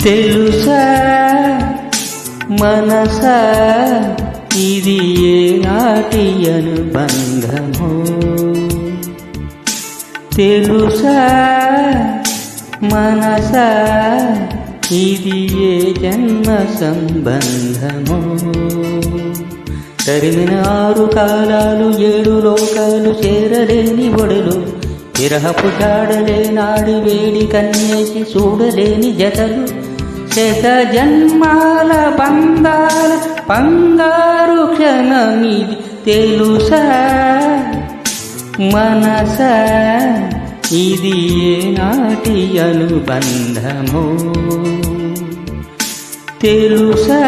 తెలుసా మనసా ఇది ఏనాటి అనుబంధమో, తెలుసా మనసా ఇది ఏ జన్మ సంబంధమో. తరిమిన 6 కాలాలు 7 లోకాలు చేరలేని ఒడులు, విరహపు జాడలే నాడి వేడి కన్నేసి చూడలేని జతలు, శత జన్మాల బంధాల బంగారు క్షణమిది. తెలుసా మనసా ఇది ఏనాటి అనుబంధమో, తెలుసా